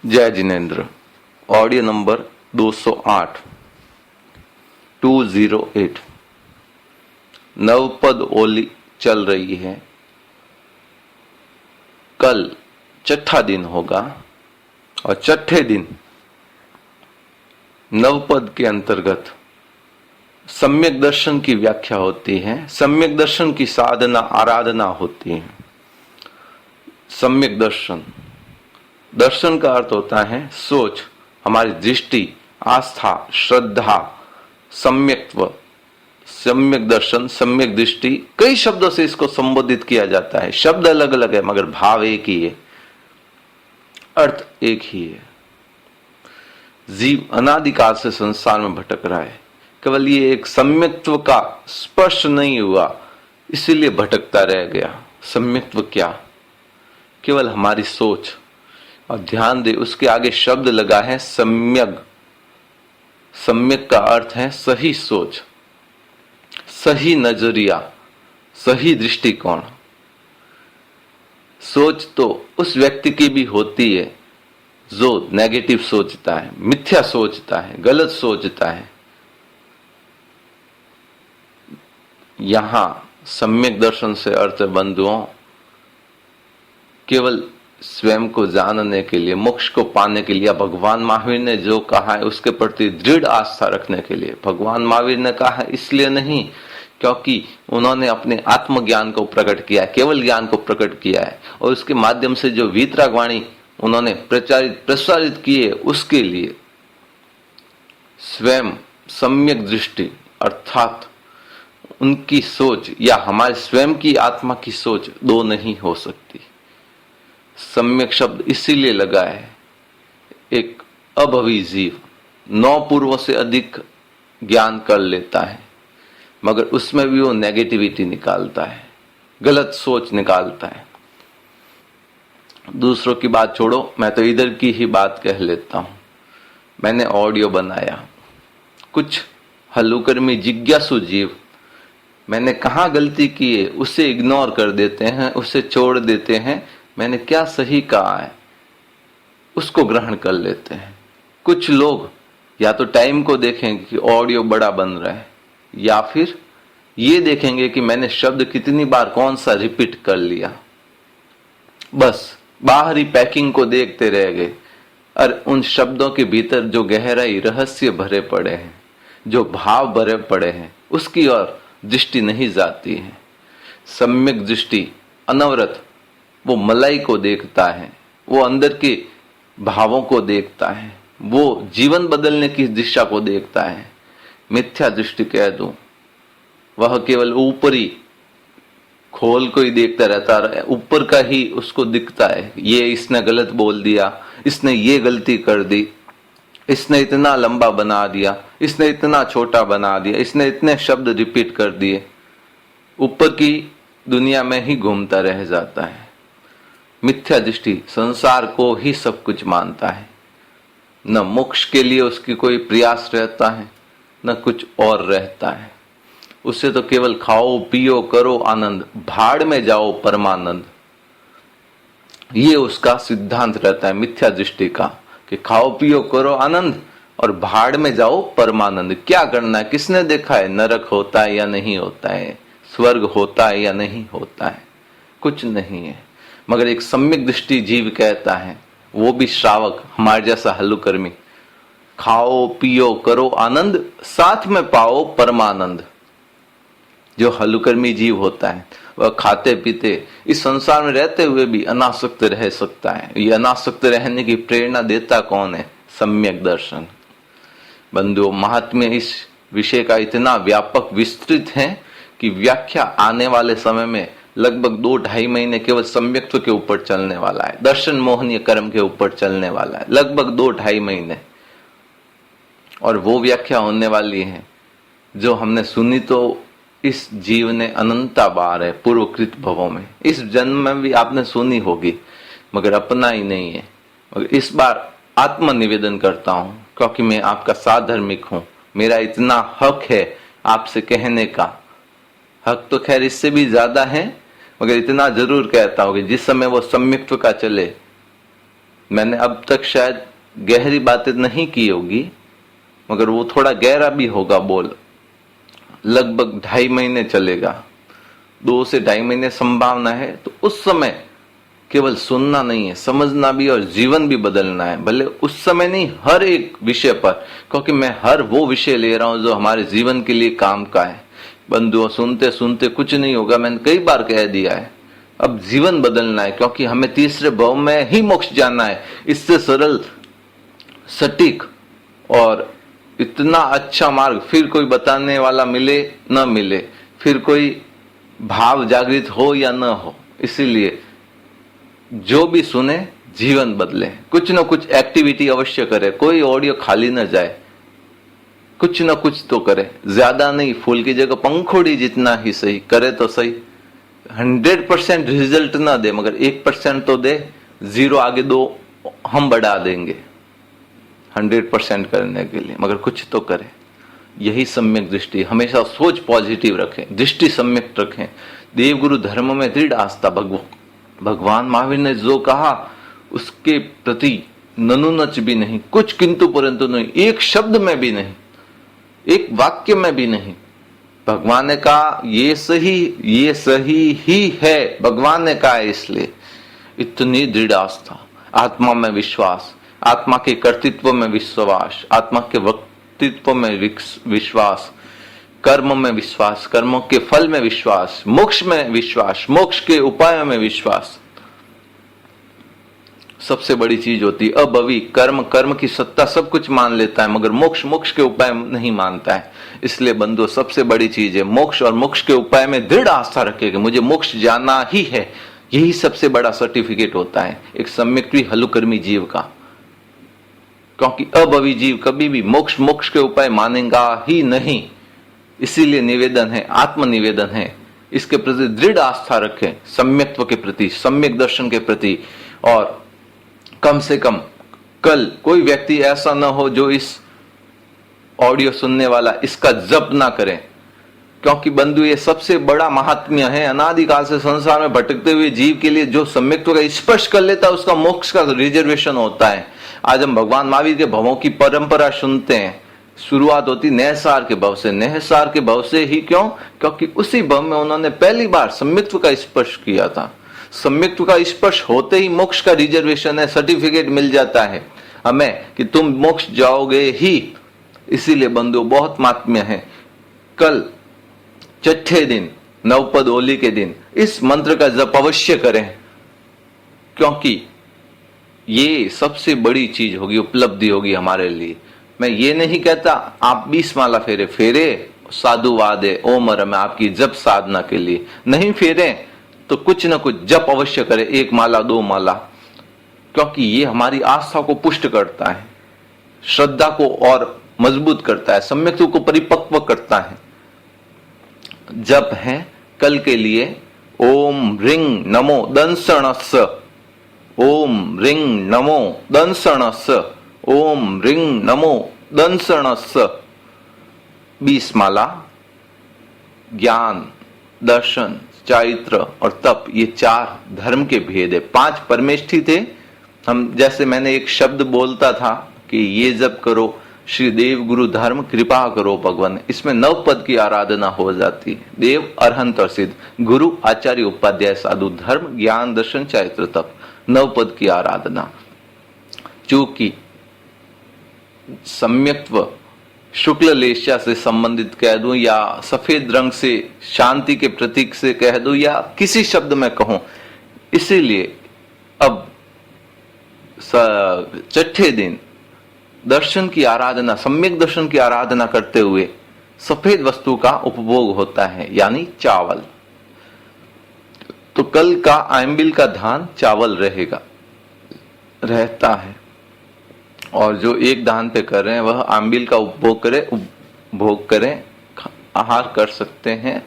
जय जिनेन्द्र। Audio number 208 208। Navpad Oli चल रही है। कल छठा दिन होगा और छठे दिन नवपद के अंतर्गत सम्यक दर्शन की व्याख्या होती है। सम्यक दर्शन की साधना आराधना होती है। सम्यक दर्शन, दर्शन का अर्थ होता है सोच, हमारी दृष्टि, आस्था, श्रद्धा, सम्यक्त्व, सम्यक दर्शन, सम्यक दृष्टि। कई शब्दों से इसको संबोधित किया जाता है। शब्द अलग अलग है मगर भाव एक ही है, अर्थ एक ही है। जीव अनादिकाल से संसार में भटक रहा है। केवल ये एक सम्यक्त्व का स्पर्श नहीं हुआ, इसीलिए भटकता रह गया। सम्यक्त्व क्या? केवल हमारी सोच। और ध्यान दे, उसके आगे शब्द लगा है सम्यक। सम्यक का अर्थ है सही सोच, सही नजरिया, सही दृष्टिकोण। सोच तो उस व्यक्ति की भी होती है जो नेगेटिव सोचता है, मिथ्या सोचता है, गलत सोचता है। यहां सम्यक दर्शन से अर्थ बंधुओं, केवल स्वयं को जानने के लिए, मोक्ष को पाने के लिए, भगवान महावीर ने जो कहा है उसके प्रति दृढ़ आस्था रखने के लिए। भगवान महावीर ने कहा है इसलिए नहीं क्योंकि उन्होंने अपने आत्मज्ञान को प्रकट किया है, केवल ज्ञान को प्रकट किया है, और उसके माध्यम से जो वीतराग वाणी उन्होंने प्रसारित की है, उसके लिए स्वयं सम्यक दृष्टि अर्थात उनकी सोच या हमारे स्वयं की आत्मा की सोच दो नहीं हो सकती। सम्यक शब्द इसीलिए लगा है, एक अभवी जीव 9 पूर्वों से अधिक ज्ञान कर लेता है मगर उसमें भी वो नेगेटिविटी निकालता है, गलत सोच निकालता है। दूसरों की बात छोड़ो, मैं तो इधर की ही बात कह लेता हूं। मैंने ऑडियो बनाया, कुछ हल्लुकर्मी जिज्ञासु जीव मैंने कहाँ गलती की है उसे इग्नोर कर देते हैं, उसे छोड़ देते हैं। मैंने क्या सही कहा है उसको ग्रहण कर लेते हैं। कुछ लोग या तो टाइम को देखेंगे कि ऑडियो बड़ा बन रहा है, या फिर ये देखेंगे कि मैंने शब्द कितनी बार कौन सा रिपीट कर लिया। बस बाहरी पैकिंग को देखते रह गए और उन शब्दों के भीतर जो गहराई, रहस्य भरे पड़े हैं, जो भाव भरे पड़े हैं, उसकी ओर दृष्टि नहीं जाती है। सम्यक दृष्टि अनवरत वो मलाई को देखता है, वो अंदर के भावों को देखता है, वो जीवन बदलने की दिशा को देखता है। मिथ्या दृष्टि कह दूं, वह केवल ऊपरी खोल को ही देखता रहता है, ऊपर का ही उसको दिखता है। ये इसने गलत बोल दिया, इसने ये गलती कर दी, इसने इतना लंबा बना दिया, इसने इतना छोटा बना दिया, इसने इतने शब्द रिपीट कर दिए। ऊपर की दुनिया में ही घूमता रह जाता है। मिथ्या दृष्टि संसार को ही सब कुछ मानता है, न मोक्ष के लिए उसकी कोई प्रयास रहता है, न कुछ और रहता है। उससे तो केवल खाओ पियो करो आनंद, भाड़ में जाओ परमानंद। ये उसका सिद्धांत रहता है मिथ्या दृष्टि का, कि खाओ पियो करो आनंद और भाड़ में जाओ परमानंद। क्या करना है? किसने देखा है नरक होता है या नहीं होता है, स्वर्ग होता है या नहीं होता है? कुछ नहीं है। मगर एक सम्यक दृष्टि जीव कहता है, वो भी श्रावक हमारे जैसा हल्लुकर्मी, खाओ पियो करो आनंद, साथ में पाओ परमानंद। जो हल्लुकर्मी जीव होता है वह खाते पीते इस संसार में रहते हुए भी अनासक्त रह सकता है। ये अनासक्त रहने की प्रेरणा देता कौन है? सम्यक दर्शन। बंधुओं, महात्म्य इस विषय का इतना व्यापक विस्तृत है कि व्याख्या आने वाले समय में लगभग 2-2.5 महीने केवल सम्यक्त्व के ऊपर चलने वाला है, दर्शन मोहनीय कर्म के ऊपर चलने वाला है, लगभग 2-2.5 महीने। और वो व्याख्या होने वाली है जो हमने सुनी तो इस जीव ने अनंता बार है पूर्वकृत भवों में, इस जन्म में भी आपने सुनी होगी मगर अपना ही नहीं है। मगर इस बार आत्म निवेदन करता हूं क्योंकि मैं आपका साधर्मिक हूं, मेरा इतना हक है आपसे कहने का। हक तो खैर इससे भी ज्यादा है, मगर इतना जरूर कहता हूं कि जिस समय वो सम्यक्त्व का चले, मैंने अब तक शायद गहरी बातें नहीं की होगी, मगर वो थोड़ा गहरा भी होगा बोल। लगभग 2.5 महीने चलेगा, 2 से 2.5 महीने संभावना है। तो उस समय केवल सुनना नहीं है, समझना भी और जीवन भी बदलना है। भले उस समय नहीं, हर एक विषय पर, क्योंकि मैं हर वो विषय ले रहा हूं जो हमारे जीवन के लिए काम का है। बंधुओं, सुनते सुनते कुछ नहीं होगा, मैंने कई बार कह दिया है। अब जीवन बदलना है, क्योंकि हमें तीसरे भाव में ही मोक्ष जाना है। इससे सरल, सटीक और इतना अच्छा मार्ग फिर कोई बताने वाला मिले न मिले, फिर कोई भाव जागृत हो या न हो। इसीलिए जो भी सुने जीवन बदले, कुछ न कुछ एक्टिविटी अवश्य करे, कोई ऑडियो खाली न जाए, कुछ न कुछ तो करे। ज्यादा नहीं, फूल की जगह पंखुड़ी जितना ही सही, करे तो सही। 100% रिजल्ट ना दे, मगर 1% तो दे। 0 आगे 2 हम बढ़ा देंगे 100% करने के लिए, मगर कुछ तो करे। यही सम्यक दृष्टि। हमेशा सोच पॉजिटिव रखें, दृष्टि सम्यक रखें। देवगुरु धर्म में दृढ़ आस्था। भगवान महावीर ने जो कहा उसके प्रति ननुनच भी नहीं, कुछ किंतु परंतु नहीं, एक शब्द में भी नहीं, एक वाक्य में भी नहीं। भगवान ने कहा ये सही ही है, भगवान ने कहा है, इसलिए इतनी दृढ़ आस्था। आत्मा में विश्वास, आत्मा के कर्तृत्व में विश्वास, आत्मा के वक्तृत्व में विश्वास, कर्म में विश्वास, कर्मों के फल में विश्वास, मोक्ष में विश्वास, मोक्ष के उपायों में विश्वास। सबसे बड़ी चीज होती है अभवी कर्म। कर्म की सत्ता सब कुछ मान लेता है, मगर मोक्ष के उपाय नहीं मानता है। इसलिए बंधुओं, सबसे बड़ी चीज है मोक्ष, और मोक्ष के उपाय में दृढ़ आस्था रखेगा। मुझे मोक्ष जाना ही है, यही सबसे बड़ा सर्टिफिकेट होता है एक सम्यक हलुकर्मी जीव का। क्योंकि अभवी जीव कभी भी मोक्ष के उपाय मानेगा ही नहीं। इसीलिए निवेदन है, आत्मनिवेदन है, इसके प्रति दृढ़ आस्था रखें, सम्यक्त्व के प्रति, सम्यक दर्शन के प्रति। और कम से कम कल कोई व्यक्ति ऐसा ना हो जो इस ऑडियो सुनने वाला इसका जप ना करे। क्योंकि बंधु, ये सबसे बड़ा महात्म्य है। अनादिकाल से संसार में भटकते हुए जीव के लिए जो सम्यक्त्व का स्पर्श कर लेता है, उसका मोक्ष का रिजर्वेशन होता है। आज हम भगवान महावीर के भवों की परंपरा सुनते हैं। शुरुआत होती नेहसार के भव से। नेहसार के भव से ही क्यों? क्योंकि उसी भव में उन्होंने पहली बार सम्यक्त्व का स्पर्श किया था। सम्यक्त्व का स्पर्श होते ही मोक्ष का रिजर्वेशन है, सर्टिफिकेट मिल जाता है हमें कि तुम मोक्ष जाओगे ही। इसीलिए बंधु, बहुत महात्म्य है। कल छठे दिन, नवपद होली के दिन इस मंत्र का जप अवश्य करें, क्योंकि ये सबसे बड़ी चीज होगी, उपलब्धि होगी हमारे लिए। मैं ये नहीं कहता आप 20 माला फेरे साधुवाद है, ओम रमे आपकी जप साधना के लिए। नहीं फेरे तो कुछ न कुछ जप अवश्य करें, 1 माला 2 माला, क्योंकि ये हमारी आस्था को पुष्ट करता है, श्रद्धा को और मजबूत करता है, सम्यक्त्व को परिपक्व करता है। जप है कल के लिए ओम रिंग नमो दंसणस्य, ओम रिंग नमो दंसणस्य, ओम रिंग नमो दंसणस्य। 20 माला। ज्ञान, दर्शन, चारित्र और तप, ये 4 धर्म के भेद है। 5 परमेष्ठी थे। हम जैसे मैंने एक शब्द बोलता था कि ये जप करो, श्री देव गुरु धर्म कृपा करो भगवान, इसमें 9 पद की आराधना हो जाती है। देव, अरहंत और सिद्ध, गुरु, आचार्य, उपाध्याय, साधु, धर्म, ज्ञान, दर्शन, चारित्र, तप, 9 पद की आराधना। चूंकि सम्यक्त्व शुक्ल लेशा से संबंधित कह दूं, या सफेद रंग से शांति के प्रतीक से कह दूं, या किसी शब्द में कहूं, इसीलिए अब छठे दिन दर्शन की आराधना, सम्यक दर्शन की आराधना करते हुए सफेद वस्तु का उपभोग होता है, यानी चावल। तो कल का आंबिल का धान चावल रहता है, और जो एक दान पे कर रहे हैं वह आंबिल का उपभोग करें, आहार कर सकते हैं।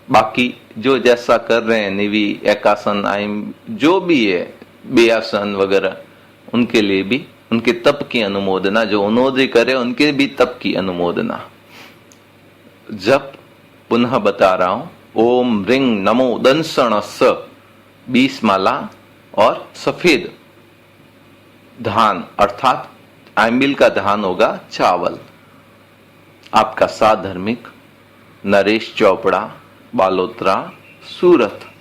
बाकी जो जैसा कर रहे हैं, निवी, एकासन, आइम, जो भी है, बेयासन वगैरह, उनके लिए भी उनके तप की अनुमोदना, जो उन्नोदय करे उनके भी तप की अनुमोदना। जब पुनः बता रहा हूं, ओम रिंग नमो दंसणस्य 20 माला और सफेद धान अर्थात आइमिल का धान होगा चावल। आपका साधर्मिक नरेश चोपड़ा, बालोतरा, सूरत।